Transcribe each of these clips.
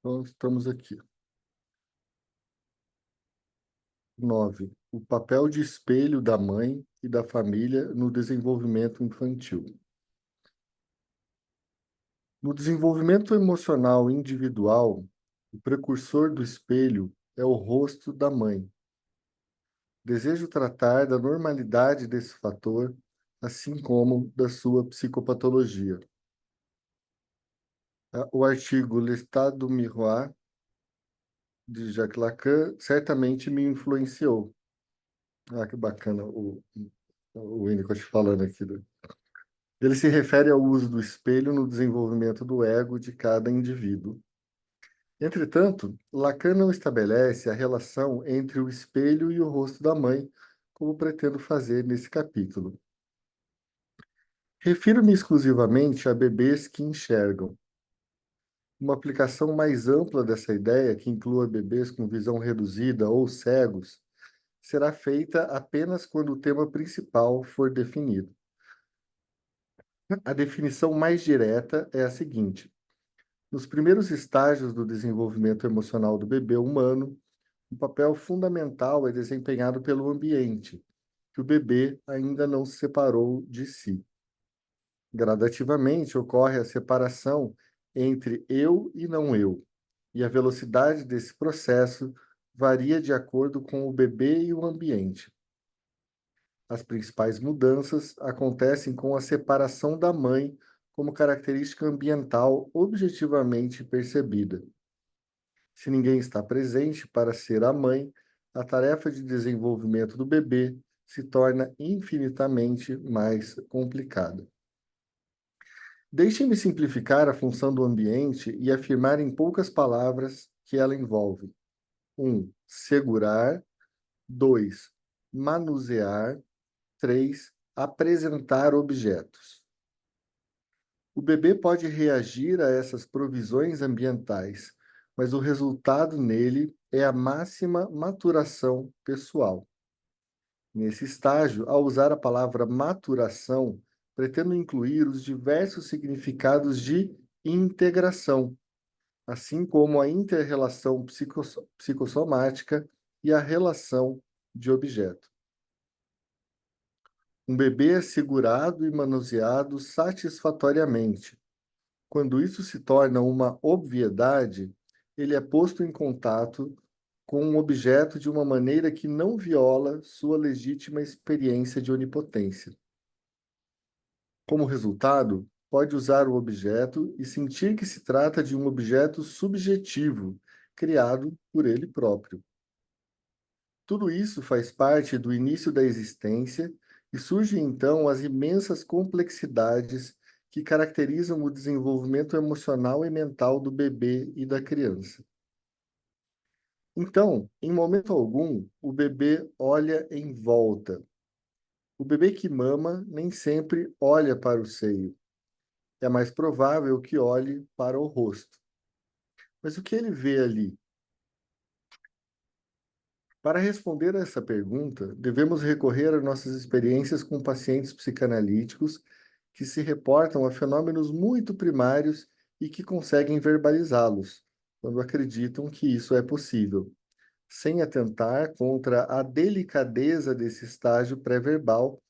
Então, estamos aqui. 9. O papel de espelho da mãe e da família no desenvolvimento infantil. No desenvolvimento emocional individual, o precursor do espelho é o rosto da mãe. Desejo tratar da normalidade desse fator, assim como da sua psicopatologia. O artigo L'État du Miroir, de Jacques Lacan, certamente me influenciou. Ah, que bacana o Winnicott falando aqui. Ele se refere ao uso do espelho no desenvolvimento do ego de cada indivíduo. Entretanto, Lacan não estabelece a relação entre o espelho e o rosto da mãe, como pretendo fazer nesse capítulo. Refiro-me exclusivamente a bebês que enxergam. Uma aplicação mais ampla dessa ideia, que inclua bebês com visão reduzida ou cegos, será feita apenas quando o tema principal for definido. A definição mais direta é a seguinte: nos primeiros estágios do desenvolvimento emocional do bebê humano, um papel fundamental é desempenhado pelo ambiente, que o bebê ainda não se separou de si. Gradativamente ocorre a separação entre eu e não eu, e a velocidade desse processo varia de acordo com o bebê e o ambiente. As principais mudanças acontecem com a separação da mãe como característica ambiental objetivamente percebida. Se ninguém está presente para ser a mãe, a tarefa de desenvolvimento do bebê se torna infinitamente mais complicada. Deixe-me simplificar a função do ambiente e afirmar em poucas palavras que ela envolve: 1. Segurar. 2. Manusear. 3. Apresentar objetos. O bebê pode reagir a essas provisões ambientais, mas o resultado nele é a máxima maturação pessoal. Nesse estágio, ao usar a palavra maturação, pretendo incluir os diversos significados de integração, assim como a inter-relação psicossomática e a relação de objeto. Um bebê é segurado e manuseado satisfatoriamente. Quando isso se torna uma obviedade, ele é posto em contato com um objeto de uma maneira que não viola sua legítima experiência de onipotência. Como resultado, pode usar o objeto e sentir que se trata de um objeto subjetivo, criado por ele próprio. Tudo isso faz parte do início da existência e surgem então as imensas complexidades que caracterizam o desenvolvimento emocional e mental do bebê e da criança. Então, em momento algum, o bebê olha em volta. O bebê que mama nem sempre olha para o seio. É mais provável que olhe para o rosto. Mas o que ele vê ali? Para responder a essa pergunta, devemos recorrer a nossas experiências com pacientes psicanalíticos que se reportam a fenômenos muito primários e que conseguem verbalizá-los, quando acreditam que isso é possível, sem atentar contra a delicadeza desse estágio pré-verbal,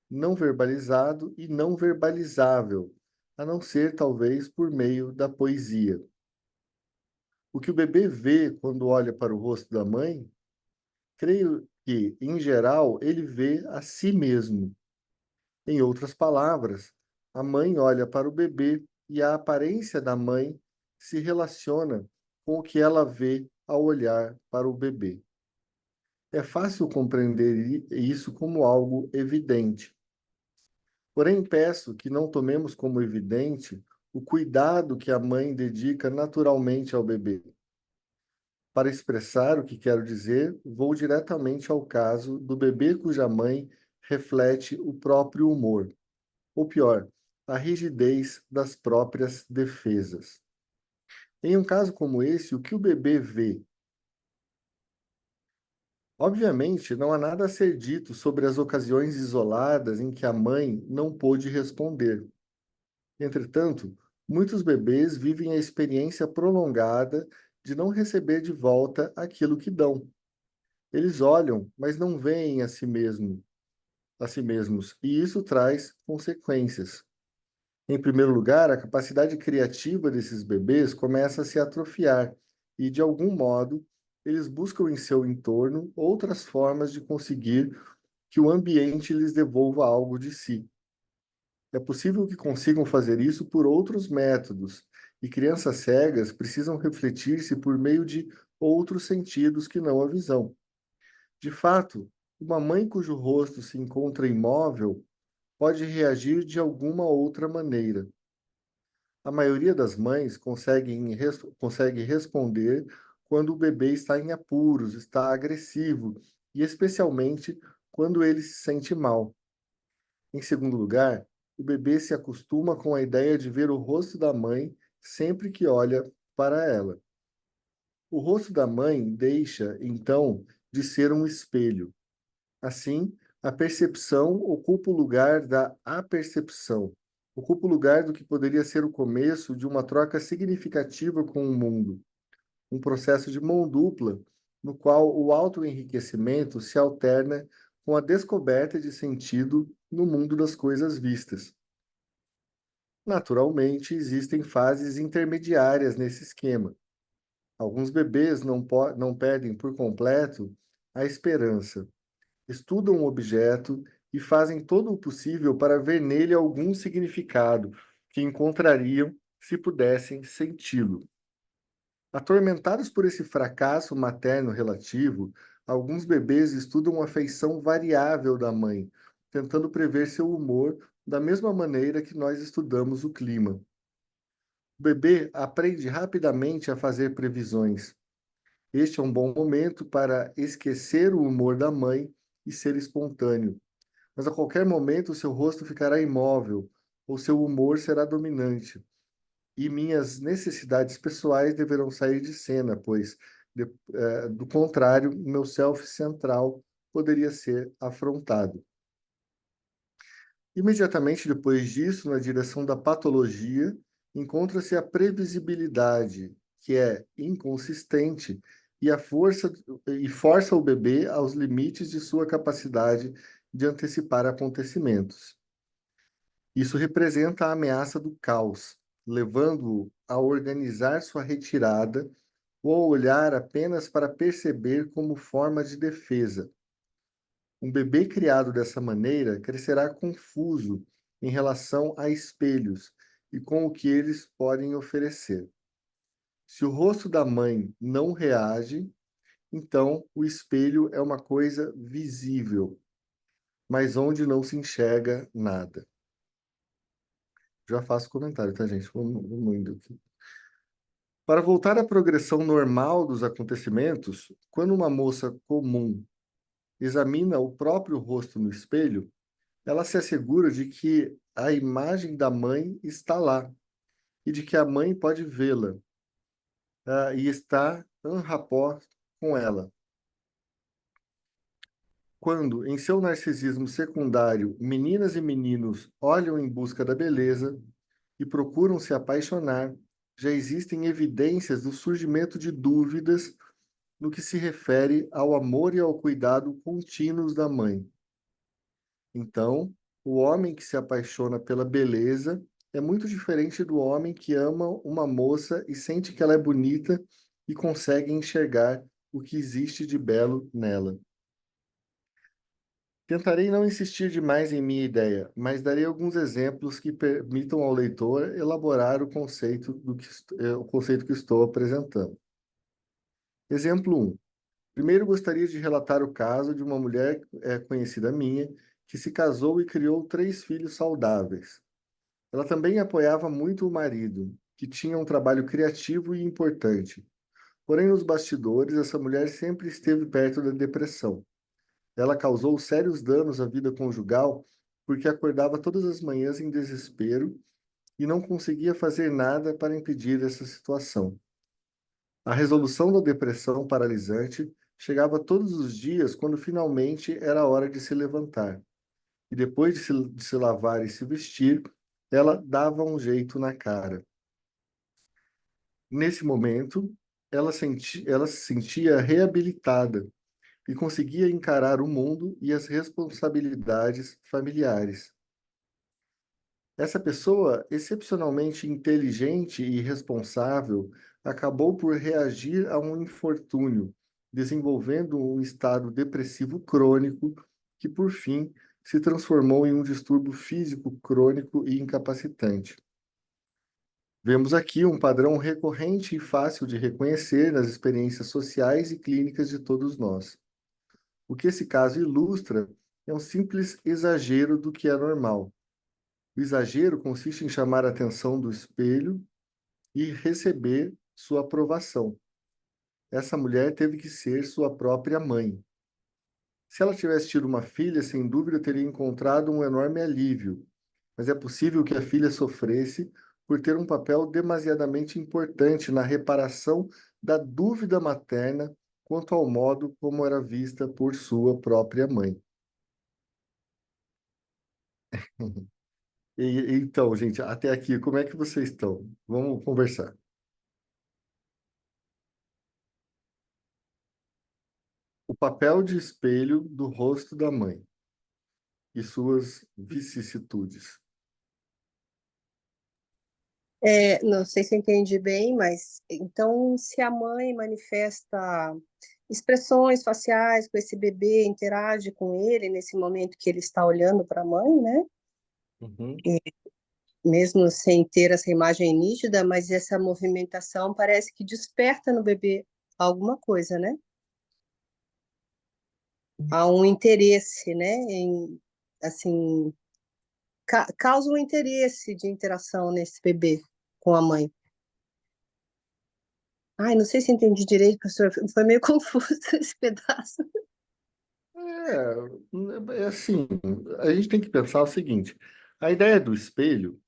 não verbalizado e não verbalizável, a não ser talvez por meio da poesia. O que o bebê vê quando olha para o rosto da mãe, creio que, em geral, ele vê a si mesmo. Em outras palavras, a mãe olha para o bebê e a aparência da mãe se relaciona com o que ela vê ao olhar para o bebê. É fácil compreender isso como algo evidente. Porém, peço que não tomemos como evidente o cuidado que a mãe dedica naturalmente ao bebê. Para expressar o que quero dizer, vou diretamente ao caso do bebê cuja mãe reflete o próprio humor, ou pior, a rigidez das próprias defesas. Em um caso como esse, o que o bebê vê? Obviamente, não há nada a ser dito sobre as ocasiões isoladas em que a mãe não pôde responder. Entretanto, Muitos bebês vivem a experiência prolongada de não receber de volta aquilo que dão. Eles olham, mas não veem a si mesmos, e isso traz consequências. Em primeiro lugar, a capacidade criativa desses bebês começa a se atrofiar e, de algum modo, eles buscam em seu entorno outras formas de conseguir que o ambiente lhes devolva algo de si. É possível que consigam fazer isso por outros métodos, e crianças cegas precisam refletir-se por meio de outros sentidos que não a visão. De fato, uma mãe cujo rosto se encontra imóvel pode reagir de alguma outra maneira. A maioria das mães consegue responder quando o bebê está em apuros, está agressivo, e especialmente quando ele se sente mal. Em segundo lugar, o bebê se acostuma com a ideia de ver o rosto da mãe sempre que olha para ela. O rosto da mãe deixa, então, de ser um espelho. Assim, a percepção ocupa o lugar da apercepção, ocupa o lugar do que poderia ser o começo de uma troca significativa com o mundo, um processo de mão dupla, no qual o autoenriquecimento se alterna com a descoberta de sentido no mundo das coisas vistas. Naturalmente, existem fases intermediárias nesse esquema. Alguns bebês não perdem por completo a esperança, estudam o objeto e fazem todo o possível para ver nele algum significado que encontrariam se pudessem senti-lo. Atormentados por esse fracasso materno relativo, alguns bebês estudam a feição variável da mãe, tentando prever seu humor da mesma maneira que nós estudamos o clima. O bebê aprende rapidamente a fazer previsões. Este é um bom momento para esquecer o humor da mãe e ser espontâneo. Mas a qualquer momento seu rosto ficará imóvel, ou seu humor será dominante. E minhas necessidades pessoais deverão sair de cena, pois, do contrário, meu self central poderia ser afrontado. Imediatamente depois disso, na direção da patologia, encontra-se a previsibilidade, que é inconsistente e força o bebê aos limites de sua capacidade de antecipar acontecimentos. Isso representa a ameaça do caos, levando-o a organizar sua retirada ou a olhar apenas para perceber como forma de defesa. Um bebê criado dessa maneira crescerá confuso em relação a espelhos e com o que eles podem oferecer. Se o rosto da mãe não reage, então o espelho é uma coisa visível, mas onde não se enxerga nada. Já faço comentário, tá, gente? Vamos indo aqui. Para voltar à progressão normal dos acontecimentos, quando uma moça comum examina o próprio rosto no espelho, ela se assegura de que a imagem da mãe está lá e de que a mãe pode vê-la, e está en rapport com ela. Quando, em seu narcisismo secundário, meninas e meninos olham em busca da beleza e procuram se apaixonar, já existem evidências do surgimento de dúvidas no que se refere ao amor e ao cuidado contínuos da mãe. Então, o homem que se apaixona pela beleza é muito diferente do homem que ama uma moça e sente que ela é bonita e consegue enxergar o que existe de belo nela. Tentarei não insistir demais em minha ideia, mas darei alguns exemplos que permitam ao leitor elaborar o conceito que estou apresentando. Exemplo 1. Primeiro, gostaria de relatar o caso de uma mulher conhecida minha que se casou e criou 3 filhos saudáveis. Ela também apoiava muito o marido, que tinha um trabalho criativo e importante. Porém, nos bastidores, essa mulher sempre esteve perto da depressão. Ela causou sérios danos à vida conjugal porque acordava todas as manhãs em desespero e não conseguia fazer nada para impedir essa situação. A resolução da depressão paralisante chegava todos os dias quando finalmente era a hora de se levantar. E depois de se lavar e se vestir, ela dava um jeito na cara. Nesse momento, ela se sentia reabilitada e conseguia encarar o mundo e as responsabilidades familiares. Essa pessoa, excepcionalmente inteligente e responsável, acabou por reagir a um infortúnio, desenvolvendo um estado depressivo crônico que, por fim, se transformou em um distúrbio físico crônico e incapacitante. Vemos aqui um padrão recorrente e fácil de reconhecer nas experiências sociais e clínicas de todos nós. O que esse caso ilustra é um simples exagero do que é normal. O exagero consiste em chamar a atenção do espelho e receber sua aprovação. Essa mulher teve que ser sua própria mãe. Se ela tivesse tido uma filha, sem dúvida teria encontrado um enorme alívio, mas é possível que a filha sofresse por ter um papel demasiadamente importante na reparação da dúvida materna quanto ao modo como era vista por sua própria mãe. Então, gente, até aqui, como é que vocês estão? Vamos conversar. O papel de espelho do rosto da mãe e suas vicissitudes. Não sei se eu entendi bem, mas então, se a mãe manifesta expressões faciais com esse bebê, interage com ele nesse momento que ele está olhando para a mãe, né? Uhum. E mesmo sem ter essa imagem nítida, mas essa movimentação parece que desperta no bebê alguma coisa, né? Há um interesse, né? Assim, causa um interesse de interação nesse bebê com a mãe. Ai, não sei se entendi direito, professor. Foi meio confuso esse pedaço. É assim, a gente tem que pensar o seguinte, a ideia do espelho,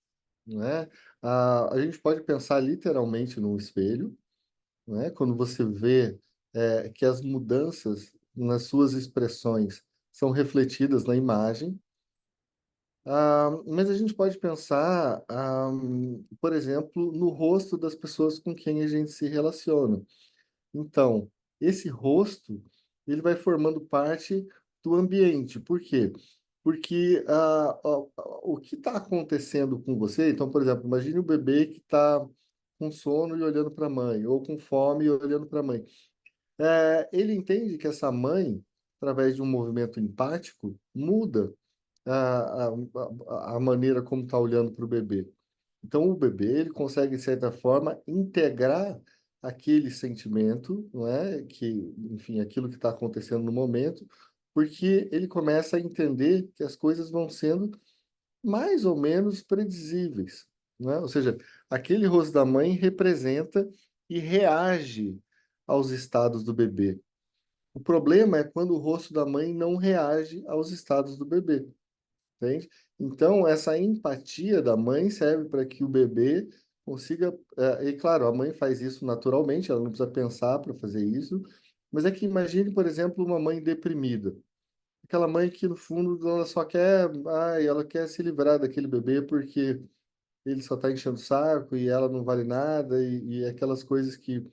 né? A gente pode pensar literalmente num espelho, né? Quando você vê que as mudanças nas suas expressões são refletidas na imagem. Mas a gente pode pensar, por exemplo, no rosto das pessoas com quem a gente se relaciona. Então, esse rosto, ele vai formando parte do ambiente. Por quê? Porque o que está acontecendo com você, então, por exemplo, imagine o bebê que está com sono e olhando para a mãe, ou com fome e olhando para a mãe. Ele entende que essa mãe, através de um movimento empático, muda a maneira como está olhando para o bebê. Então, o bebê ele consegue, de certa forma, integrar aquele sentimento, não é? Que, enfim, aquilo que está acontecendo no momento, porque ele começa a entender que as coisas vão sendo mais ou menos predizíveis, não é? Ou seja, aquele rosto da mãe representa e reage aos estados do bebê. O problema é quando o rosto da mãe não reage aos estados do bebê. Entende? Então, essa empatia da mãe serve para que o bebê consiga. E claro, a mãe faz isso naturalmente, ela não precisa pensar para fazer isso. Mas é que imagine, por exemplo, uma mãe deprimida. Aquela mãe que, no fundo, ela só quer. Ai, ela quer se livrar daquele bebê porque ele só está enchendo o saco e ela não vale nada, e aquelas coisas que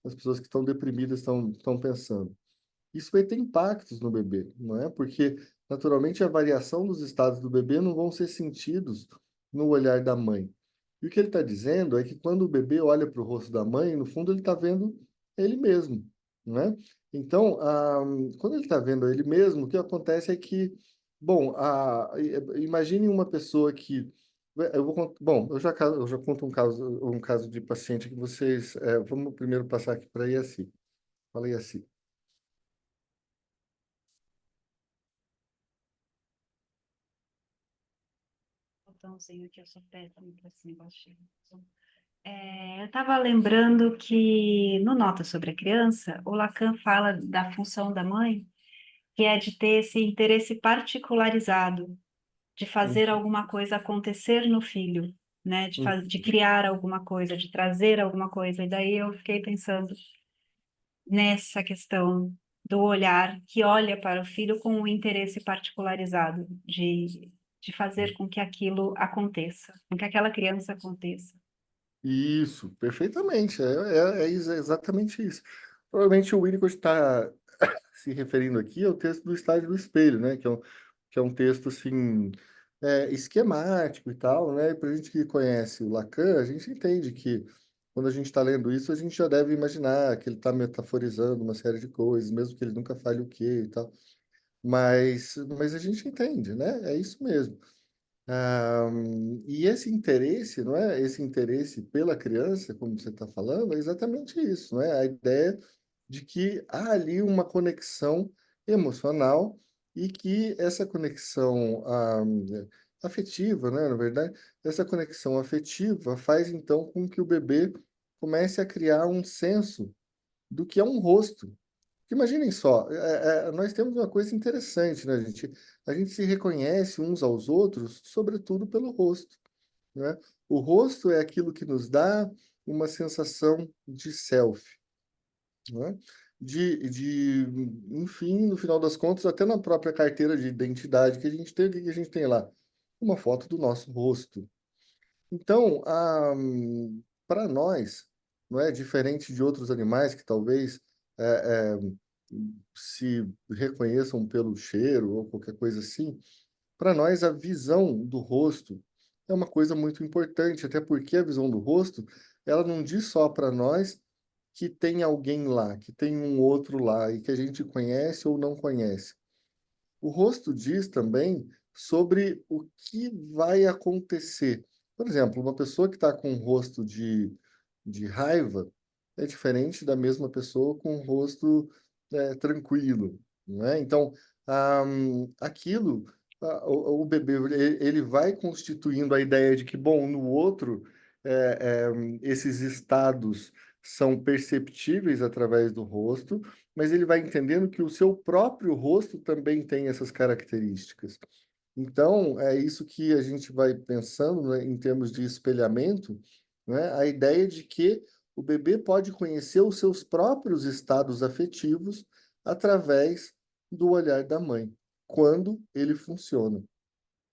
as pessoas que estão deprimidas estão pensando. Isso vai ter impactos no bebê, não é? Porque, naturalmente, a variação dos estados do bebê não vão ser sentidos no olhar da mãe. E o que ele está dizendo é que quando o bebê olha para o rosto da mãe, no fundo ele está vendo ele mesmo, não é? Então, quando ele está vendo ele mesmo, o que acontece é que, bom, imagine uma pessoa que bom, eu já conto um caso de paciente que vocês, vamos primeiro passar aqui para a Iaci. Fala, Iaci. Botãozinho aqui, eu só péssimo para esse negócio. Eu estava lembrando que no Nota sobre a Criança, o Lacan fala da função da mãe, que é de ter esse interesse particularizado, de fazer alguma coisa acontecer no filho, né? De criar alguma coisa, de trazer alguma coisa. E daí eu fiquei pensando nessa questão do olhar que olha para o filho com um interesse particularizado, de fazer com que aquilo aconteça, com que aquela criança aconteça. Isso, perfeitamente. Exatamente isso. Provavelmente o Winnicott está se referindo aqui ao texto do Estádio do Espelho, né? Que é um texto assim, esquemático e tal, né? Para a gente que conhece o Lacan, a gente entende que quando a gente está lendo isso, a gente já deve imaginar que ele está metaforizando uma série de coisas, mesmo que ele nunca fale o quê e tal. Mas a gente entende, né? É isso mesmo. E esse interesse, não é? Esse interesse pela criança, como você está falando, é exatamente isso, não é? A ideia de que há ali uma conexão emocional e que essa conexão afetiva, né? Na verdade, essa conexão afetiva faz então com que o bebê comece a criar um senso do que é um rosto. Porque imaginem só, nós temos uma coisa interessante, né, gente? A gente se reconhece uns aos outros, sobretudo pelo rosto, né? O rosto é aquilo que nos dá uma sensação de self, né? Enfim, no final das contas, até na própria carteira de identidade que a gente tem, o que que a gente tem lá? Uma foto do nosso rosto. Então, para nós, não é diferente de outros animais que talvez é, é, se reconheçam pelo cheiro ou qualquer coisa assim, para nós a visão do rosto é uma coisa muito importante, até porque a visão do rosto, ela não diz só para nós que tem alguém lá, que tem um outro lá e que a gente conhece ou não conhece. O rosto diz também sobre o que vai acontecer. Por exemplo, uma pessoa que está com um rosto de raiva é diferente da mesma pessoa com um rosto tranquilo, não é? Então, aquilo, o bebê, ele vai constituindo a ideia de que, bom, no outro, esses estados são perceptíveis através do rosto, mas ele vai entendendo que o seu próprio rosto também tem essas características. Então, é isso que a gente vai pensando, né, em termos de espelhamento, né, a ideia de que o bebê pode conhecer os seus próprios estados afetivos através do olhar da mãe, quando ele funciona,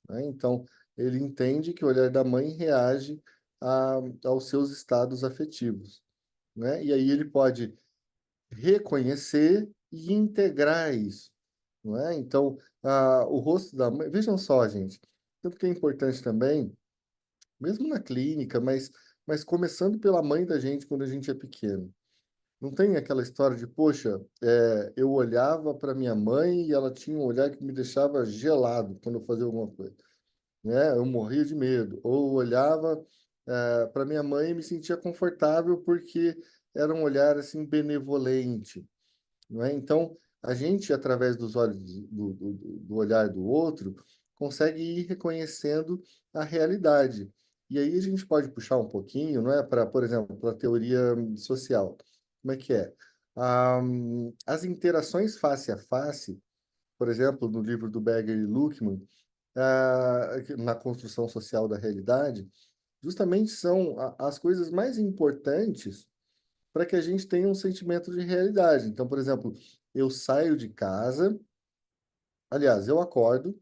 né? Então, ele entende que o olhar da mãe reage aos seus estados afetivos, né? E aí ele pode reconhecer e integrar isso, não é? Então, o rosto da mãe, vejam só, gente, tanto que é importante também, mesmo na clínica, mas começando pela mãe da gente quando a gente é pequeno. Não tem aquela história de, poxa, eu olhava para minha mãe e ela tinha um olhar que me deixava gelado quando eu fazia alguma coisa, né? Eu morria de medo. Ou olhava para minha mãe e me sentia confortável porque era um olhar assim benevolente, não é? Então, a gente, através dos olhos do olhar do outro, consegue ir reconhecendo a realidade. E aí a gente pode puxar um pouquinho, não é, para, por exemplo, para a teoria social. Como é que é? As interações face a face, por exemplo, no livro do Berger e Luckmann, na construção social da realidade, justamente são as coisas mais importantes para que a gente tenha um sentimento de realidade. Então, por exemplo, eu saio de casa, aliás, eu acordo,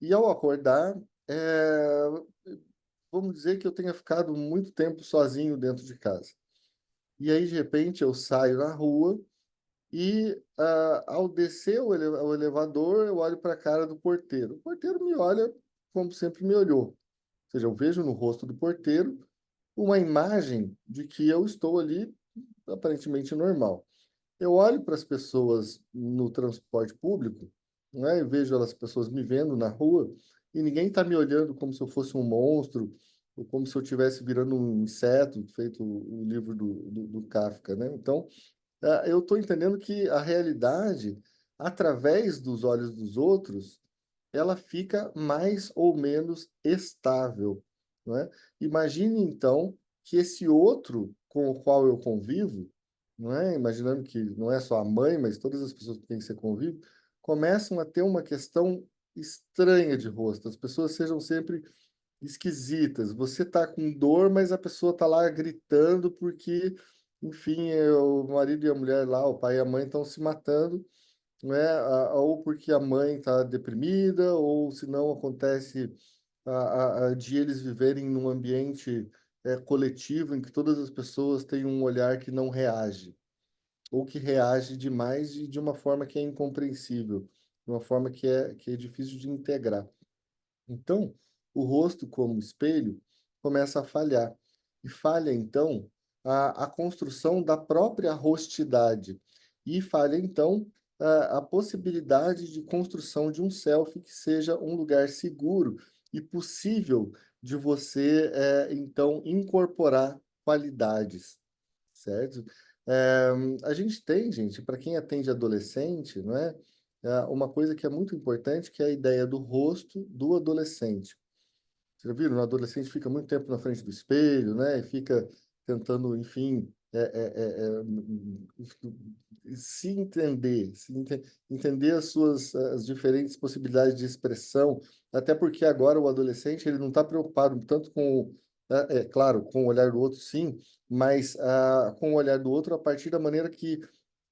e ao acordar, vamos dizer que eu tenha ficado muito tempo sozinho dentro de casa. E aí, de repente, eu saio na rua e, ao descer o elevador, eu olho para a cara do porteiro. O porteiro me olha como sempre me olhou. Ou seja, eu vejo no rosto do porteiro uma imagem de que eu estou ali aparentemente normal. Eu olho para as pessoas no transporte público, né, e vejo as pessoas me vendo na rua, e ninguém está me olhando como se eu fosse um monstro, ou como se eu estivesse virando um inseto, feito o livro do Kafka, né? Então, eu estou entendendo que a realidade, através dos olhos dos outros, ela fica mais ou menos estável, não é? Imagine, então, que esse outro com o qual eu convivo, não é? Imaginando que não é só a mãe, mas todas as pessoas com quem você convive, começam a ter uma questão estranha de rosto. As pessoas sejam sempre esquisitas. Você tá com dor, mas a pessoa tá lá gritando porque, enfim, o marido e a mulher lá, o pai e a mãe estão se matando, né? Ou porque a mãe está deprimida, ou se não acontece de eles viverem num ambiente coletivo em que todas as pessoas têm um olhar que não reage, ou que reage demais e de uma forma que é incompreensível, de uma forma que é difícil de integrar. Então, o rosto como espelho começa a falhar. E falha, então, a construção da própria rostidade. E falha, então, a possibilidade de construção de um self que seja um lugar seguro e possível de você, então, incorporar qualidades, certo? A gente tem, gente, para quem atende adolescente, não é? Uma coisa que é muito importante, que é a ideia do rosto do adolescente. Vocês já viram? O adolescente fica muito tempo na frente do espelho, né? E fica tentando, enfim, se entender, entender as diferentes possibilidades de expressão, até porque agora o adolescente ele não está preocupado tanto com, claro, com o olhar do outro, sim, mas com o olhar do outro a partir da maneira que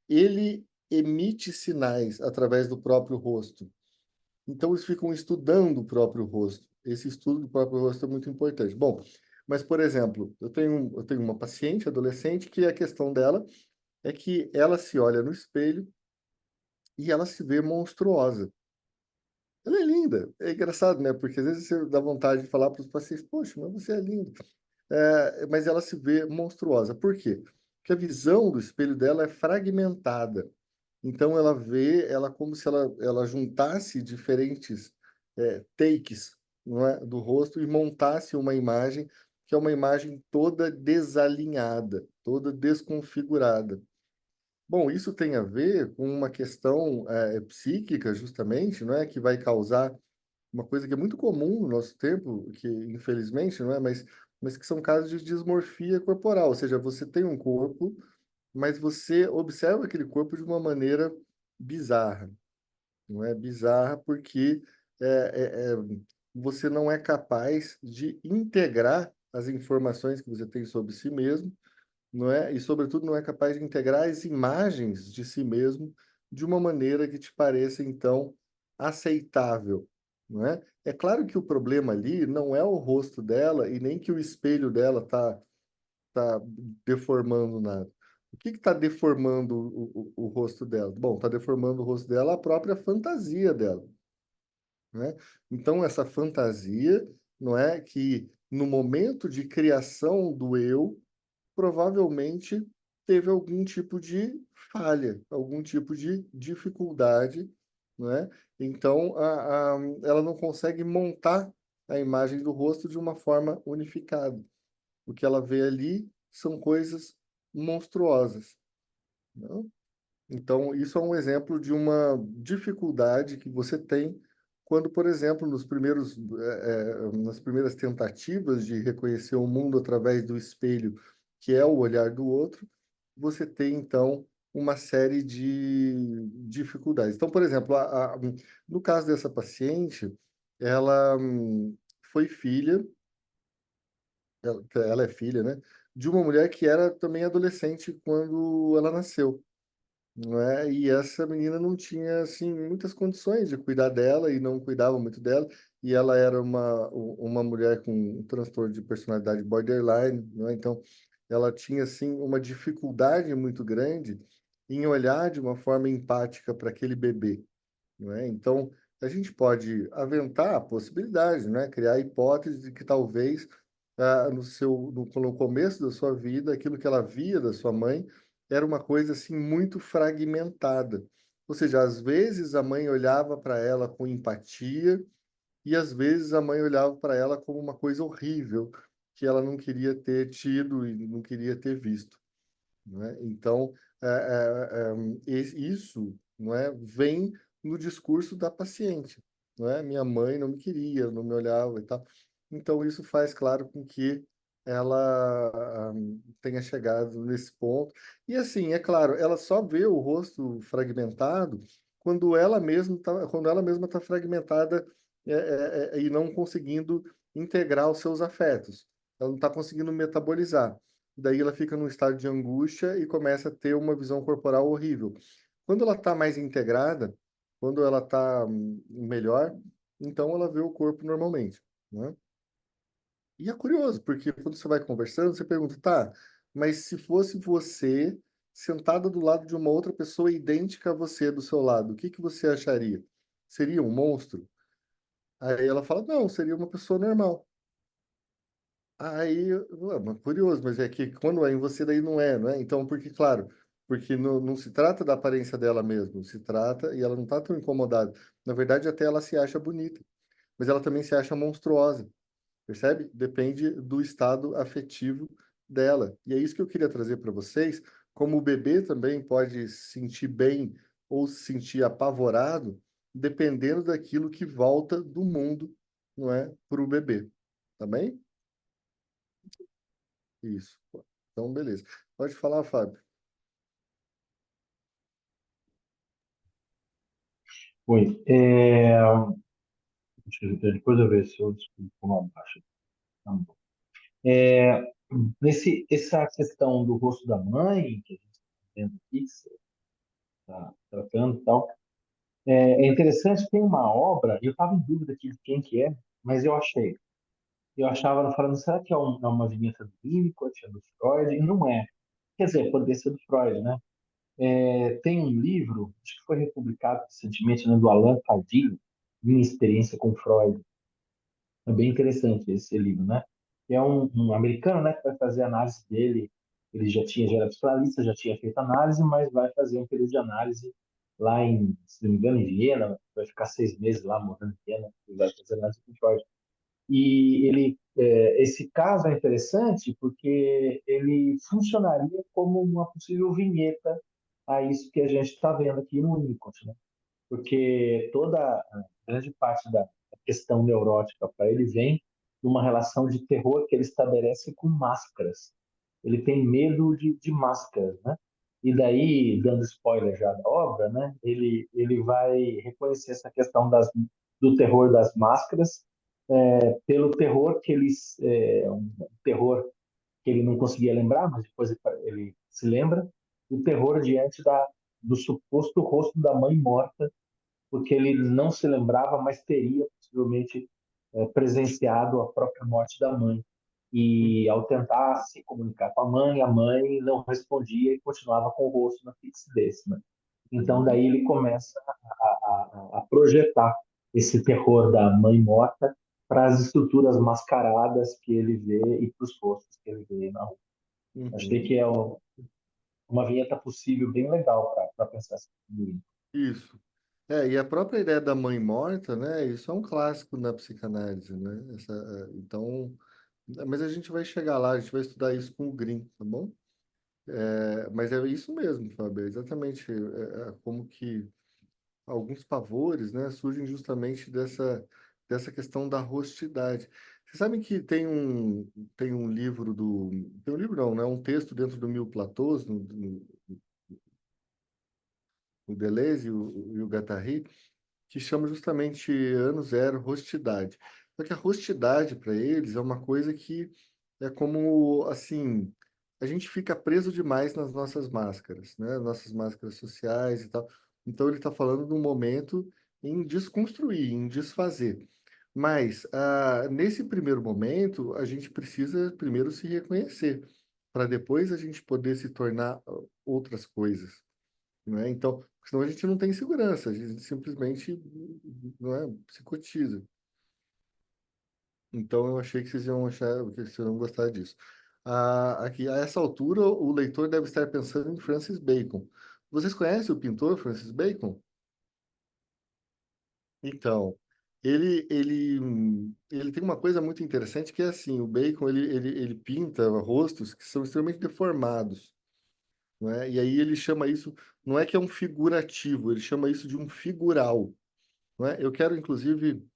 ele emite sinais através do próprio rosto. Então, eles ficam estudando o próprio rosto. Esse estudo do próprio rosto é muito importante. Bom, mas, por exemplo, eu tenho uma paciente adolescente que a questão dela é que ela se olha no espelho e ela se vê monstruosa. Ela é linda. É engraçado, né? Porque às vezes você dá vontade de falar para os pacientes, poxa, mas você é linda. Mas ela se vê monstruosa. Por quê? Porque a visão do espelho dela é fragmentada. Então ela vê ela como se ela juntasse diferentes takes, não é, do rosto e montasse uma imagem que é uma imagem toda desalinhada, toda desconfigurada. Bom, isso tem a ver com uma questão psíquica, justamente, não é, que vai causar uma coisa que é muito comum no nosso tempo, que infelizmente, não é, mas que são casos de dismorfia corporal, ou seja, você tem um corpo, mas você observa aquele corpo de uma maneira bizarra, não é? Bizarra porque você não é capaz de integrar as informações que você tem sobre si mesmo, não é? E, sobretudo, não é capaz de integrar as imagens de si mesmo de uma maneira que te pareça, então, aceitável, não é? É claro que o problema ali não é o rosto dela e nem que o espelho dela está deformando nada. O que está deformando o rosto dela? Bom, está deformando o rosto dela a própria fantasia dela, né? Então, essa fantasia, não é que no momento de criação do eu, provavelmente teve algum tipo de falha, algum tipo de dificuldade, não é? Então, ela não consegue montar a imagem do rosto de uma forma unificada. O que ela vê ali são coisas monstruosas, não? Então, isso é um exemplo de uma dificuldade que você tem quando, por exemplo, nas primeiras tentativas de reconhecer o mundo através do espelho, que é o olhar do outro, você tem, então, uma série de dificuldades. Então, por exemplo, no caso dessa paciente, ela foi filha, ela é filha, né, de uma mulher que era também adolescente quando ela nasceu, não é? E essa menina não tinha assim muitas condições de cuidar dela e não cuidava muito dela. E ela era uma mulher com um transtorno de personalidade borderline, não é? Então, ela tinha assim uma dificuldade muito grande em olhar de uma forma empática para aquele bebê, não é? Então, a gente pode aventar a possibilidade, não é? Criar a hipótese de que talvez no começo da sua vida, aquilo que ela via da sua mãe era uma coisa assim muito fragmentada. Ou seja, às vezes a mãe olhava para ela com empatia e às vezes a mãe olhava para ela como uma coisa horrível que ela não queria ter tido e não queria ter visto, não é? Então, isso, não é, vem no discurso da paciente, não é? Minha mãe não me queria, não me olhava e tal. Então, isso faz, claro, com que ela tenha chegado nesse ponto. E, assim, é claro, ela só vê o rosto fragmentado quando ela mesma está fragmentada e não conseguindo integrar os seus afetos. Ela não está conseguindo metabolizar. Daí ela fica num estado de angústia e começa a ter uma visão corporal horrível. Quando ela está mais integrada, quando ela está melhor, então ela vê o corpo normalmente, né? E é curioso, porque quando você vai conversando, você pergunta, tá, mas se fosse você sentada do lado de uma outra pessoa idêntica a você do seu lado, o que que você acharia? Seria um monstro? Aí ela fala, não, seria uma pessoa normal. Aí, mas curioso, mas é que quando é em você, daí não é, não é? Então, porque, claro, porque não se trata da aparência dela mesmo, se trata, e ela não tá tão incomodada. Na verdade, até ela se acha bonita, mas ela também se acha monstruosa. Percebe? Depende do estado afetivo dela. E é isso que eu queria trazer para vocês. Como o bebê também pode se sentir bem ou se sentir apavorado, dependendo daquilo que volta do mundo, não é? Para o bebê. Tá bem? Isso. Então, beleza. Pode falar, Fábio. Oi, depois eu ver se eu desculpo uma baixa. Tá bom. É, essa questão do rosto da mãe, que a gente está vendo aqui, que você está tratando e tal, é interessante, tem uma obra, eu estava em dúvida aqui de quem que é, mas eu achei. Eu achava, falando, será que é uma vinheta do Winnicott, é do Freud? E não é. Quer dizer, poderia ser do Freud, né? Tem um livro, acho que foi republicado recentemente, né, do Allan Kardec, Minha Experiência com Freud. É bem interessante esse livro, né? É um americano, né, que vai fazer a análise dele. Ele já era psicanalista, já tinha feito análise, mas vai fazer um período de análise lá se não me engano, em Viena. Vai ficar 6 meses lá morando em Viena e vai fazer análise com Freud. E esse caso é interessante porque ele funcionaria como uma possível vinheta a isso que a gente está vendo aqui no Winnicott, né? Porque toda a grande parte da questão neurótica para ele vem de uma relação de terror que ele estabelece com máscaras. Ele tem medo de máscaras, né? E daí, dando spoiler já da obra, né? Ele vai reconhecer essa questão do terror das máscaras pelo terror um terror que ele não conseguia lembrar, mas depois ele se lembra, o terror diante do suposto rosto da mãe morta, porque ele não se lembrava, mas teria possivelmente presenciado a própria morte da mãe. E ao tentar se comunicar com a mãe não respondia e continuava com o rosto na fixidez, né? Então Uhum. daí ele começa a projetar esse terror da mãe morta para as estruturas mascaradas que ele vê e para os rostos que ele vê na rua. Achei Uhum. que é uma vinheta possível bem legal para pensar assim. Isso. E a própria ideia da mãe morta, né? Isso é um clássico na psicanálise, né? Então, mas a gente vai chegar lá, a gente vai estudar isso com o Green, tá bom? Mas é isso mesmo, Fábio, é exatamente como que alguns pavores, né, surgem justamente dessa questão da rostidade. Vocês sabem que tem um livro tem um livro não, né, um texto dentro do Mil Platôs, no Deleuze e o Guattari, que chama justamente ano zero rostidade. Só que a rostidade para eles é uma coisa que é como assim, a gente fica preso demais nas nossas máscaras, né? Nossas máscaras sociais e tal. Então ele está falando de um momento em desconstruir, em desfazer. Mas nesse primeiro momento, a gente precisa primeiro se reconhecer, para depois a gente poder se tornar outras coisas, né? Então, senão a gente não tem segurança, a gente simplesmente, não é, psicotiza. Então, eu achei que vocês iam achar, que vocês iam gostar disso. Aqui, a essa altura, o leitor deve estar pensando em Francis Bacon. Vocês conhecem o pintor Francis Bacon? Então, ele tem uma coisa muito interessante que é assim, o Bacon, ele pinta rostos que são extremamente deformados, não é? E aí ele chama isso, não é que é um figurativo, ele chama isso de um figural, não é? Eu quero, inclusive,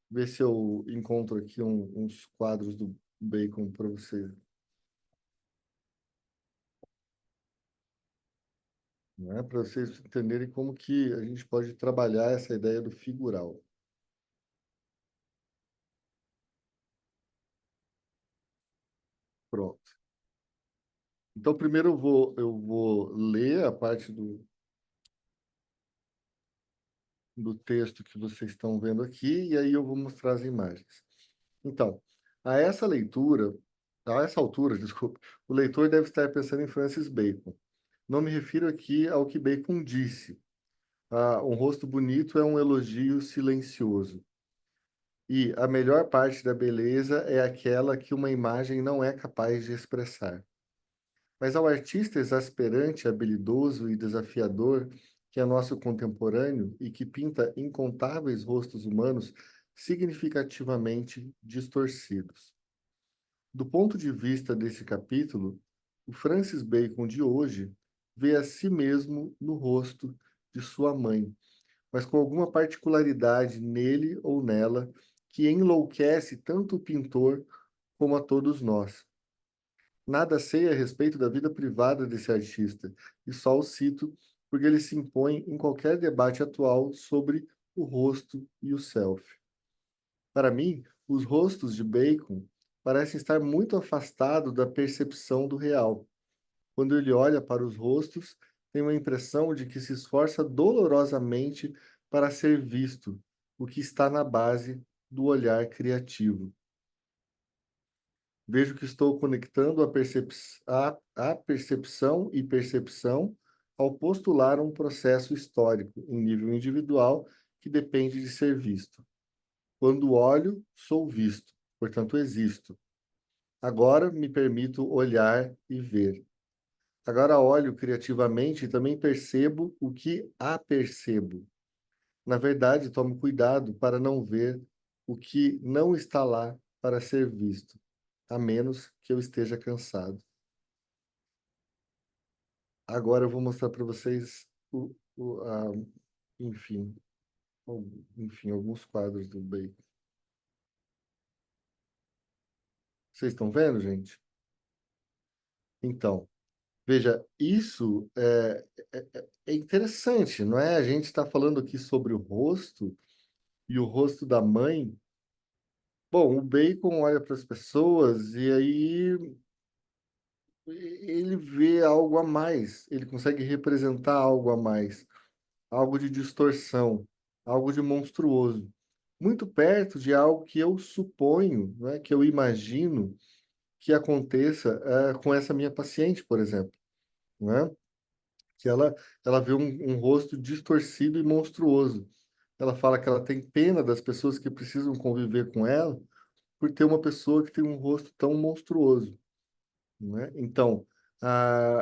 ver se eu encontro aqui uns quadros do Bacon para você, não é? Para vocês entenderem como que a gente pode trabalhar essa ideia do figural. Pronto. Então, primeiro eu vou ler a parte do texto que vocês estão vendo aqui, e aí eu vou mostrar as imagens. Então, A essa leitura, a essa altura, desculpa, o leitor deve estar pensando em Francis Bacon. Não me refiro aqui ao que Bacon disse. Um rosto bonito é um elogio silencioso. E a melhor parte da beleza é aquela que uma imagem não é capaz de expressar. Mas ao artista exasperante, habilidoso e desafiador, que é nosso contemporâneo e que pinta incontáveis rostos humanos significativamente distorcidos. Do ponto de vista desse capítulo, o Francis Bacon de hoje vê a si mesmo no rosto de sua mãe, mas com alguma particularidade nele ou nela que enlouquece tanto o pintor como a todos nós. Nada sei a respeito da vida privada desse artista, e só o cito porque ele se impõe em qualquer debate atual sobre o rosto e o self. Para mim, os rostos de Bacon parecem estar muito afastados da percepção do real. Quando ele olha para os rostos, tem uma impressão de que se esforça dolorosamente para ser visto, o que está na base do olhar criativo. Vejo que estou conectando a percepção e percepção ao postular um processo histórico em nível individual que depende de ser visto. Quando olho, sou visto, portanto existo. Agora me permito olhar e ver. Agora olho criativamente e também percebo o que apercebo. Na verdade, tomo cuidado para não ver o que não está lá para ser visto, a menos que eu esteja cansado. Agora eu vou mostrar para vocês enfim, enfim, alguns quadros do Bacon. Vocês estão vendo, gente? Então, veja, isso é interessante, não é? A gente está falando aqui sobre o rosto e o rosto da mãe. Bom, o Bacon olha para as pessoas e aí ele vê algo a mais, ele consegue representar algo a mais, algo de distorção, algo de monstruoso, muito perto de algo que eu suponho, né, que eu imagino que aconteça com essa minha paciente, por exemplo, né? Que ela vê um rosto distorcido e monstruoso. Ela fala que ela tem pena das pessoas que precisam conviver com ela por ter uma pessoa que tem um rosto tão monstruoso, né? Então,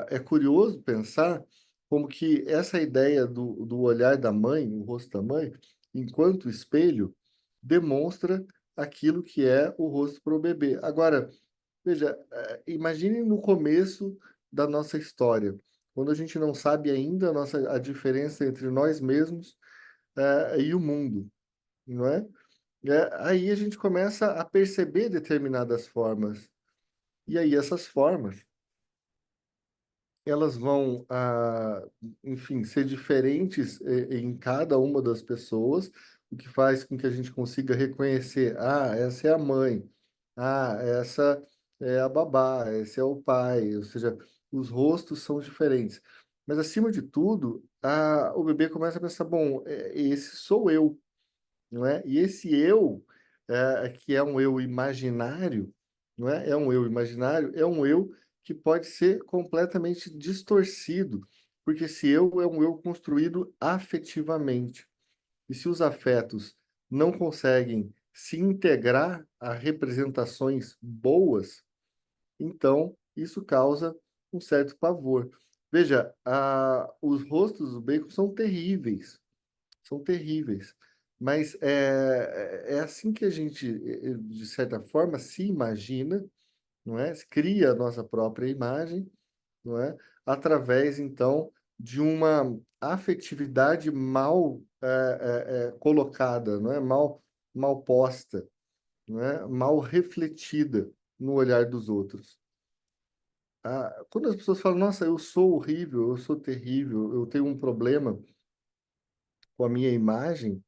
é curioso pensar como que essa ideia do olhar da mãe, o rosto da mãe, enquanto espelho, demonstra aquilo que é o rosto para o bebê. Agora, veja, imagine no começo da nossa história, quando a gente não sabe ainda a diferença entre nós mesmos, e o mundo, não é? Aí a gente começa a perceber determinadas formas. E aí essas formas, elas vão, enfim, ser diferentes em cada uma das pessoas, o que faz com que a gente consiga reconhecer, essa é a mãe, essa é a babá, esse é o pai, ou seja, os rostos são diferentes. Mas, acima de tudo, o bebê começa a pensar, bom, esse sou eu, não é? E esse eu, que é um eu imaginário, não é? É um eu imaginário, é um eu que pode ser completamente distorcido, porque esse eu é um eu construído afetivamente. E se os afetos não conseguem se integrar a representações boas, então isso causa um certo pavor. Veja, os rostos do Bacon são terríveis. Mas é assim que a gente, de certa forma, se imagina, não é? Cria a nossa própria imagem, não é? Através, então, de uma afetividade mal colocada, não é? Mal posta, não é? Mal refletida no olhar dos outros. Quando as pessoas falam, nossa, eu sou horrível, eu sou terrível, eu tenho um problema com a minha imagem.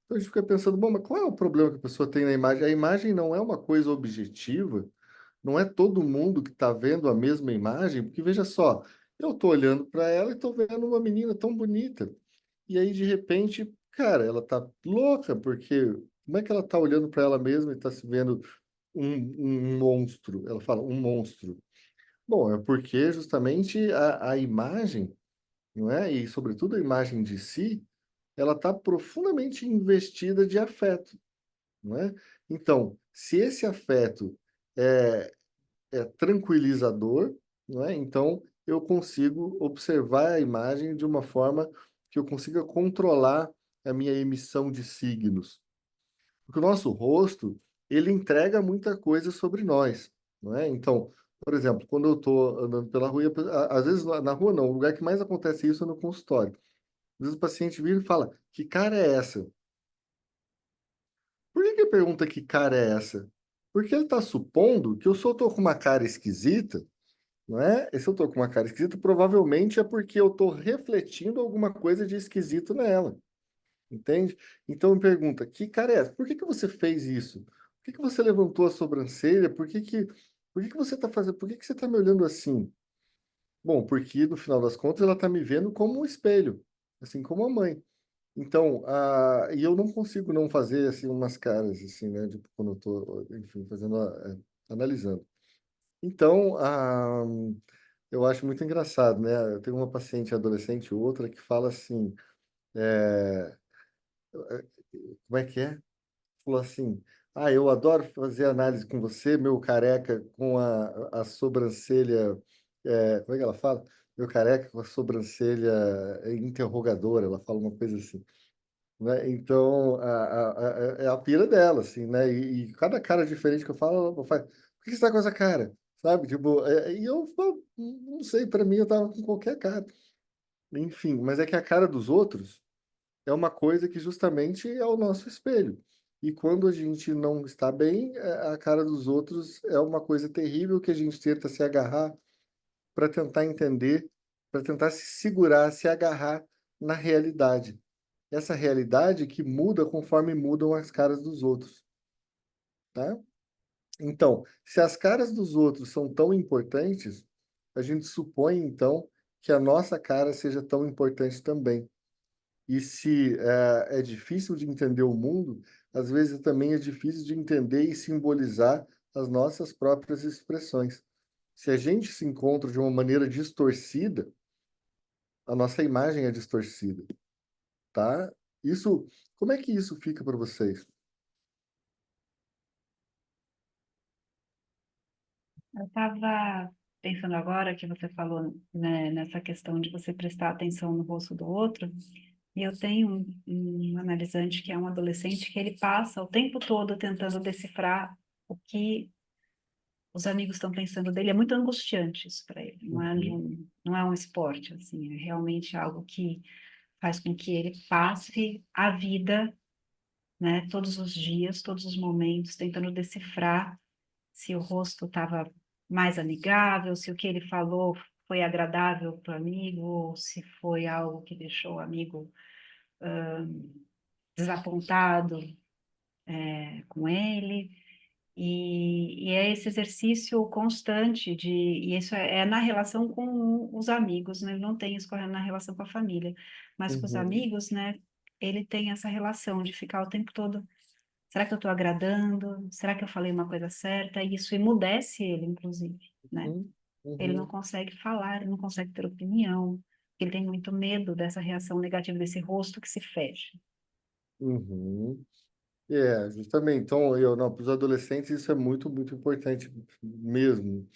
Então a gente fica pensando, bom, mas qual é o problema que a pessoa tem na imagem? A imagem não é uma coisa objetiva, não é todo mundo que está vendo a mesma imagem, porque veja só, eu estou olhando para ela e estou vendo uma menina tão bonita. E aí, de repente, cara, ela tá louca, porque como é que ela está olhando para ela mesma e está se vendo um monstro? Ela fala, um monstro. Bom, é porque justamente a imagem, não é? E sobretudo a imagem de si, ela está profundamente investida de afeto, não é? Então, se esse afeto é tranquilizador, não é? Então, eu consigo observar a imagem de uma forma que eu consiga controlar a minha emissão de signos. Porque o nosso rosto, ele entrega muita coisa sobre nós, não é? Então, por exemplo, quando eu estou andando pela rua, às vezes na rua não, o lugar que mais acontece isso é no consultório. Às vezes o paciente vira e fala, que cara é essa? Por que que pergunta que cara é essa? Porque ele está supondo que eu só estou com uma cara esquisita, não é? E se eu estou com uma cara esquisita, provavelmente é porque eu estou refletindo alguma coisa de esquisito nela. Entende? Então me pergunta, que cara é essa? Por que que você fez isso? Por que que você levantou a sobrancelha? Por que que você está fazendo? Por que que você está me olhando assim? Bom, porque no final das contas ela está me vendo como um espelho, assim como a mãe. Então, e eu não consigo não fazer assim umas caras assim, né? Tipo, quando eu tô, enfim, analisando. Então, eu acho muito engraçado, né? Eu tenho uma paciente adolescente, outra, que fala assim, é, como é que é? Falou assim: Ah, eu adoro fazer análise com você, meu careca com a sobrancelha. Como é que ela fala? Meu careca com a sobrancelha interrogadora, ela fala uma coisa assim. Né? Então, é a pira dela, assim, né? E cada cara diferente que eu falo, ela faz: Por que você tá com essa cara? Sabe? Tipo, e eu falo, não sei, para mim eu tava com qualquer cara. Enfim, mas é que a cara dos outros é uma coisa que justamente é o nosso espelho. E quando a gente não está bem, a cara dos outros é uma coisa terrível que a gente tenta se agarrar para tentar entender, para tentar se segurar, se agarrar na realidade. Essa realidade que muda conforme mudam as caras dos outros, tá? Então, se as caras dos outros são tão importantes, a gente supõe então que a nossa cara seja tão importante também. E se é difícil de entender o mundo, às vezes também é difícil de entender e simbolizar as nossas próprias expressões. Se a gente se encontra de uma maneira distorcida, a nossa imagem é distorcida, tá? Isso, como é que isso fica para vocês? Eu estava pensando agora que você falou, né, nessa questão de você prestar atenção no rosto do outro, e eu tenho um analisante que é um adolescente que ele passa o tempo todo tentando decifrar o que os amigos estão pensando dele. É muito angustiante isso para ele. Uhum, Não é um esporte, assim, é realmente algo que faz com que ele passe a vida, né, todos os dias, todos os momentos, tentando decifrar se o rosto estava mais amigável, se o que ele falou foi agradável para o amigo, ou se foi algo que deixou o amigo desapontado com ele. E é esse exercício constante e isso é na relação com os amigos, né? Ele não tem isso na relação com a família, mas com os uhum, amigos, né? Ele tem essa relação de ficar o tempo todo. Será que eu estou agradando? Será que eu falei uma coisa certa? E isso emudece ele, inclusive, né? uhum, Ele não uhum, consegue falar, ele não consegue ter opinião, ele tem muito medo dessa reação negativa, desse rosto que se fecha. uhum. Justamente. Então, não, para os adolescentes isso é muito, muito importante mesmo.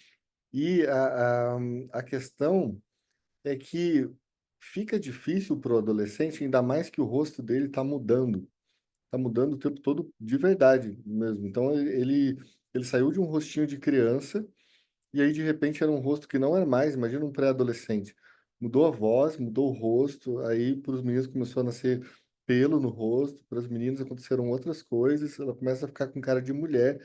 E a questão é que fica difícil para o adolescente, ainda mais que o rosto dele está mudando o tempo todo de verdade mesmo. Então ele saiu de um rostinho de criança e aí de repente era um rosto que não era mais, imagina um pré-adolescente. Mudou a voz, mudou o rosto, aí para os meninos começou a nascer pelo no rosto, para as meninas aconteceram outras coisas, ela começa a ficar com cara de mulher.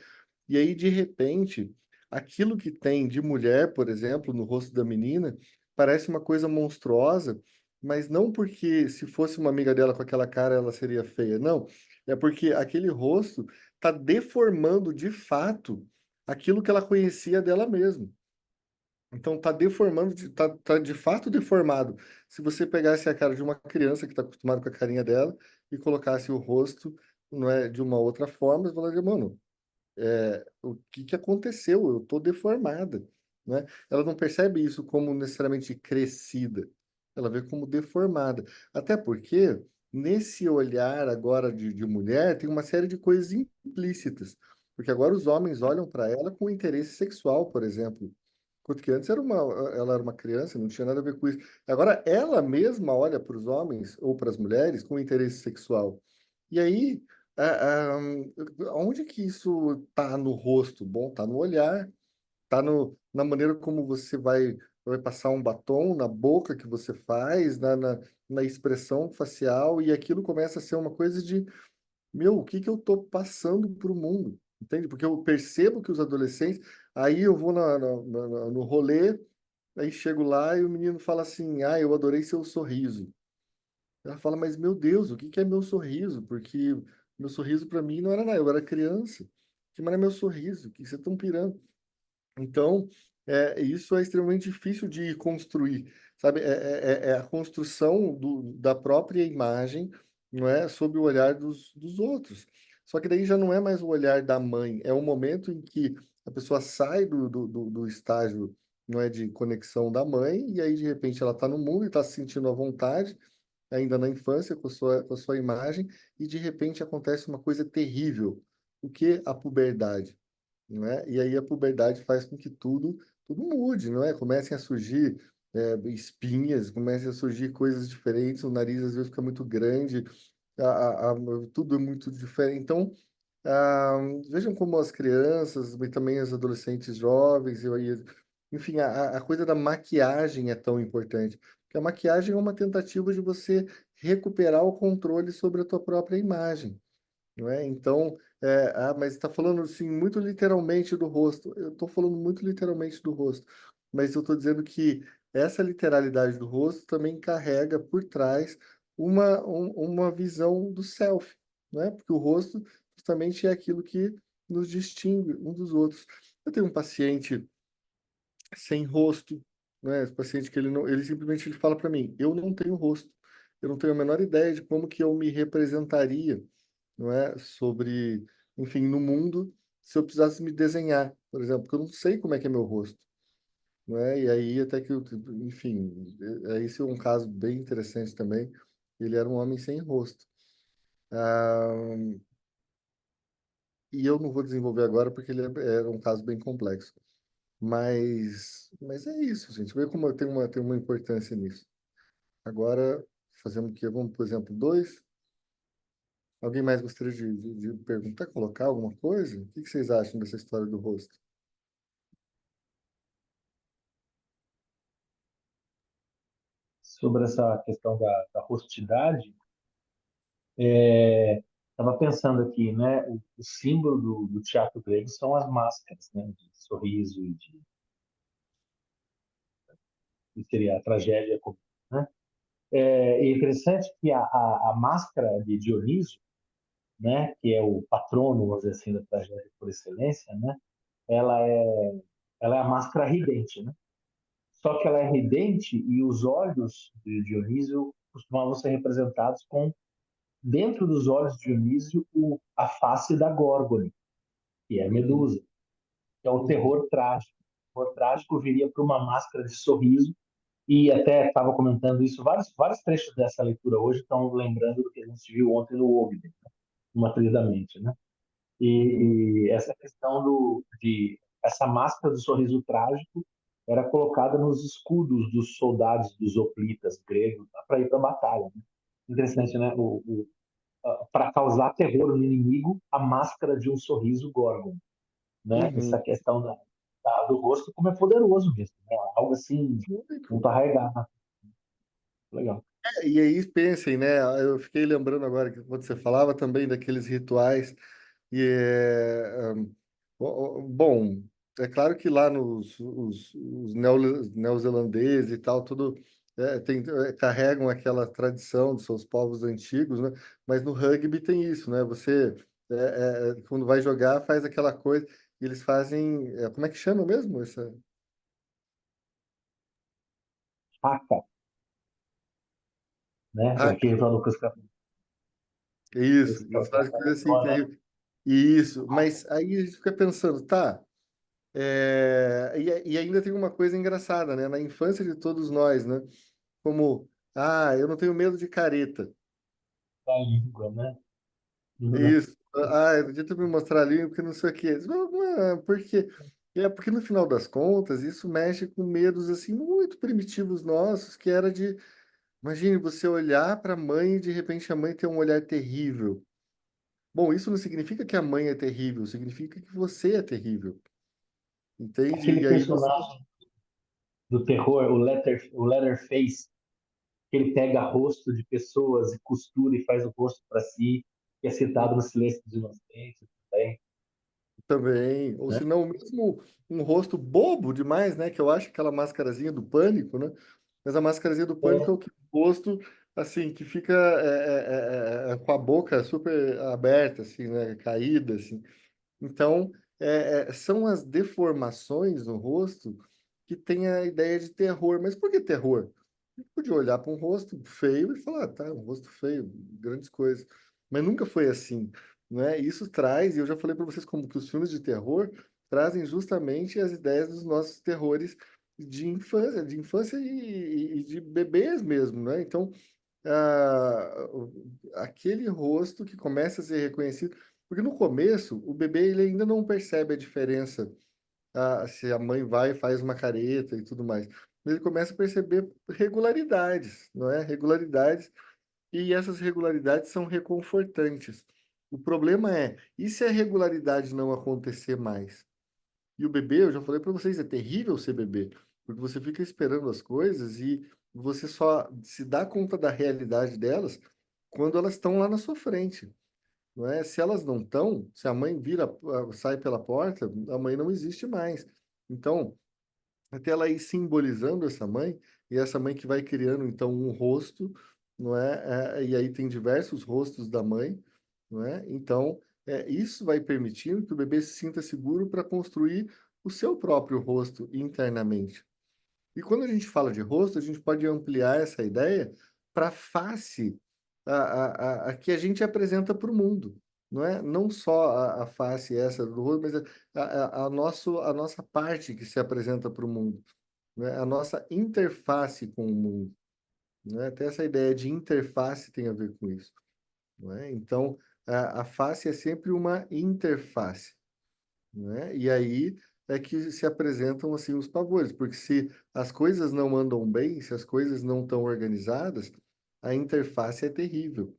E aí, de repente, aquilo que tem de mulher, por exemplo, no rosto da menina, parece uma coisa monstruosa, mas não porque se fosse uma amiga dela com aquela cara ela seria feia, não. É porque aquele rosto está deformando de fato aquilo que ela conhecia dela mesma. Então está deformando, tá de fato deformado. Se você pegasse a cara de uma criança que está acostumada com a carinha dela e colocasse o rosto, não é, de uma outra forma, você falaria, mano. o que que aconteceu? Eu estou deformada, né? Ela não percebe isso como necessariamente crescida, ela vê como deformada. Até porque nesse olhar agora de mulher tem uma série de coisas implícitas, porque agora os homens olham para ela com interesse sexual, por exemplo. Enquanto que antes ela era uma criança, não tinha nada a ver com isso. Agora ela mesma olha para os homens ou para as mulheres com interesse sexual. E aí, a- a- onde que isso está no rosto? Bom, está no olhar, está na maneira como você vai passar um batom, na boca que você faz, na expressão facial, e aquilo começa a ser uma coisa de, meu, o que que eu estou passando para o mundo? Entende? Porque eu percebo que os adolescentes, aí eu vou no rolê, aí chego lá e o menino fala assim, ah, eu adorei seu sorriso. Ela fala, mas meu Deus, o que que é meu sorriso? Porque meu sorriso para mim não era nada, eu era criança. Que mais é meu sorriso? O que vocês estão pirando? Então, isso é extremamente difícil de construir, sabe? É a construção da própria imagem, não é? Sob o olhar dos outros. Só que daí já não é mais o olhar da mãe, é um momento em que a pessoa sai do estágio, não é, de conexão da mãe, e aí de repente ela está no mundo e está se sentindo à vontade, ainda na infância, com a sua imagem, e de repente acontece uma coisa terrível, o que a puberdade, não é? E aí a puberdade faz com que tudo mude, não é? Comecem a surgir espinhas, comecem a surgir coisas diferentes, o nariz às vezes fica muito grande, tudo é muito diferente. Então, ah, vejam como as crianças e também as adolescentes jovens, enfim, a coisa da maquiagem é tão importante, porque a maquiagem é uma tentativa de você recuperar o controle sobre a tua própria imagem, não é? Então, mas está falando assim muito literalmente do rosto. Eu estou falando muito literalmente do rosto, mas eu estou dizendo que essa literalidade do rosto também carrega por trás uma visão do self, não é? Porque o rosto justamente é aquilo que nos distingue um dos outros. Eu tenho um paciente sem rosto, né? Esse paciente que ele não, ele simplesmente ele fala para mim, eu não tenho rosto, eu não tenho a menor ideia de como que eu me representaria, não é, sobre, enfim, no mundo, se eu precisasse me desenhar, por exemplo, porque eu não sei como é que é meu rosto, não é? E aí até que, enfim, esse é um caso bem interessante também. Ele era um homem sem rosto. Ah, e eu não vou desenvolver agora porque ele era um caso bem complexo. Mas é isso, gente. Vê como tem uma importância nisso. Agora, fazemos o quê? Vamos, por exemplo, dois. Alguém mais gostaria de perguntar, colocar alguma coisa? O que que vocês acham dessa história do rosto? Sobre essa questão da rostidade, estava pensando aqui, né? O símbolo do teatro grego são as máscaras, né? De sorriso e que seria a tragédia, né? É interessante que a máscara de Dionísio, né? Que é o patrono, vamos dizer assim, da tragédia por excelência, né? Ela é, ela é a máscara ridente, né? Só que ela é ridente e os olhos de Dionísio costumavam ser representados com, dentro dos olhos de Dionísio, a face da Górgone, que é a Uhum, Medusa, que é o uhum, terror trágico. O terror trágico viria para uma máscara de sorriso, e até estava comentando isso, vários trechos dessa leitura hoje estão lembrando do que a gente viu ontem no Ogden, né? Uma Trilha da Mente, né? uhum, E essa questão de essa máscara do sorriso trágico era colocada nos escudos dos soldados dos hoplitas gregos para ir para a batalha, né? Interessante, né? Para causar terror no inimigo, a máscara de um sorriso górgon, né? Essa uhum. questão do rosto, como é poderoso mesmo, né? Algo assim, Muito. muito arraigado. Legal. E aí, pensem, né? Eu fiquei lembrando agora que quando você falava também daqueles rituais. E bom, é claro que lá os neozelandeses e tal, tudo carregam aquela tradição dos seus povos antigos, né? Mas no rugby tem isso, né? Você, quando vai jogar, faz aquela coisa, e eles fazem, como é que chama mesmo? Haka, né? Ah, Aqui para Lucas isso, esse eles fazem coisa assim, terrível. Isso, mas aí a gente fica pensando, tá, e ainda tem uma coisa engraçada, né? Na infância de todos nós, né? Como, eu não tenho medo de careta. Da língua, né? Isso. Podia tu me mostrar ali, porque não sei o quê. Por quê? Porque no final das contas, isso mexe com medos assim muito primitivos nossos, que era de, imagine você olhar para a mãe e de repente a mãe tem um olhar terrível. Bom, isso não significa que a mãe é terrível, significa que você é terrível, entende? Aquele E aí você, personagem do terror, o Leatherface, que ele pega rosto de pessoas e costura e faz o rosto para si, que é citado no Silêncio dos Inocentes também, também, ou se né? não, mesmo um rosto bobo demais, né? Que eu acho aquela máscarazinha do pânico, né? Mas a máscarazinha do pânico é É, o que o rosto, assim, que fica com a boca super aberta, assim, né? Caída, assim. Então, são as deformações no rosto que tem a ideia de terror. Mas por que terror? Podia olhar para um rosto feio e falar, tá, um rosto feio, grandes coisas. Mas nunca foi assim, né? Isso traz, e eu já falei para vocês como que os filmes de terror trazem justamente as ideias dos nossos terrores de infância e de bebês mesmo, né? Então, aquele rosto que começa a ser reconhecido, porque no começo o bebê ele ainda não percebe a diferença, se a mãe vai e faz uma careta e tudo mais. Ele começa a perceber regularidades, não é? Regularidades, e essas regularidades são reconfortantes. O problema é, e se a regularidade não acontecer mais? E o bebê, eu já falei para vocês, é terrível ser bebê, porque você fica esperando as coisas e você só se dá conta da realidade delas quando elas estão lá na sua frente, não é? Se elas não estão, se a mãe sai pela porta, a mãe não existe mais. Então, até ela ir simbolizando essa mãe, e essa mãe que vai criando então um rosto, não é? E aí tem diversos rostos da mãe, não é? Então, isso vai permitindo que o bebê se sinta seguro para construir o seu próprio rosto internamente. E quando a gente fala de rosto, a gente pode ampliar essa ideia para a face a que a gente apresenta para o mundo, não é? Não só a face essa do rosto, mas a nossa parte que se apresenta para o mundo, né? A nossa interface com o mundo, né? Até essa ideia de interface tem a ver com isso, não é? Então, a face é sempre uma interface, né? E aí é que se apresentam assim os pavores, porque se as coisas não andam bem, se as coisas não estão organizadas, a interface é terrível,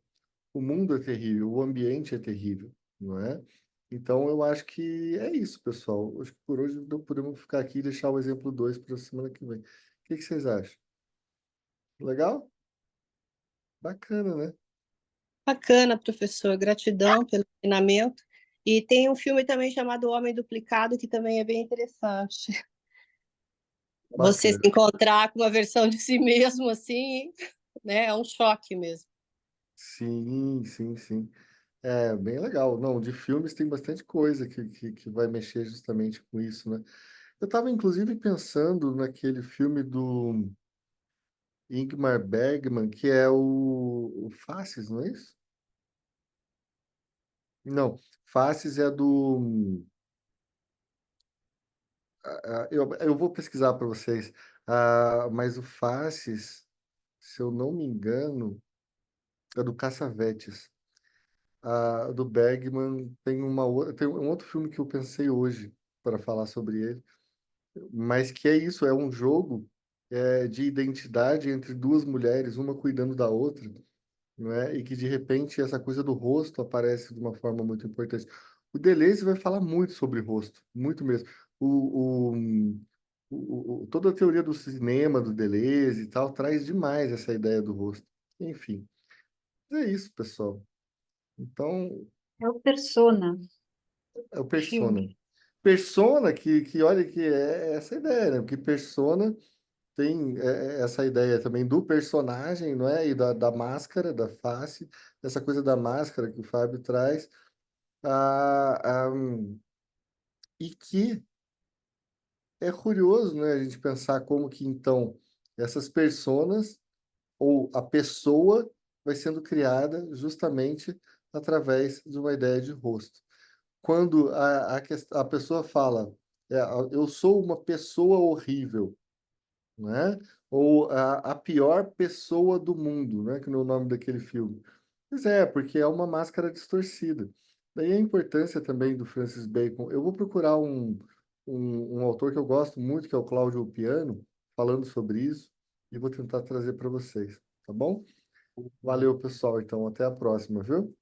o mundo é terrível, o ambiente é terrível, não é? Então eu acho que é isso, pessoal. Acho que por hoje não podemos ficar aqui e deixar o exemplo 2 para a semana que vem. O que vocês acham? Legal? Bacana, né? Bacana, professor, gratidão pelo ensinamento. E tem um filme também chamado O Homem Duplicado, que também é bem interessante. Você se Bacana. encontrar com uma versão de si mesmo, assim, né? É um choque mesmo. Sim, sim, sim. É bem legal. Não, de filmes tem bastante coisa que vai mexer justamente com isso, né? Eu estava inclusive pensando naquele filme do Ingmar Bergman, que é o Faces, não é isso? Não, Faces é do. Eu vou pesquisar para vocês. Mas o Faces, se eu não me engano, é do Cassavetes. Do Bergman tem um outro filme que eu pensei hoje para falar sobre ele, mas que é isso, é um jogo de identidade entre duas mulheres, uma cuidando da outra, não é? E que de repente essa coisa do rosto aparece de uma forma muito importante. O Deleuze vai falar muito sobre rosto, muito mesmo. O, o, toda a teoria do cinema do Deleuze e tal traz demais essa ideia do rosto. Enfim, é isso, pessoal. Então, É o Persona, é o o Persona. filme. Persona, que olha que é essa ideia, né? Porque Persona tem essa ideia também do personagem, não é? E da máscara, da face, essa coisa da máscara que o Fábio traz, e que é curioso, né? A gente pensar como que então essas personas ou a pessoa vai sendo criada justamente através de uma ideia de rosto. quando a pessoa fala, eu sou uma pessoa horrível, né? Ou a pior pessoa do mundo, né? Que não é o nome daquele filme. Pois é, porque é uma máscara distorcida. Daí a importância também do Francis Bacon. Eu vou procurar um autor que eu gosto muito, que é o Cláudio Piano, falando sobre isso, e vou tentar trazer para vocês, tá bom? Valeu, pessoal. Então, até a próxima, viu?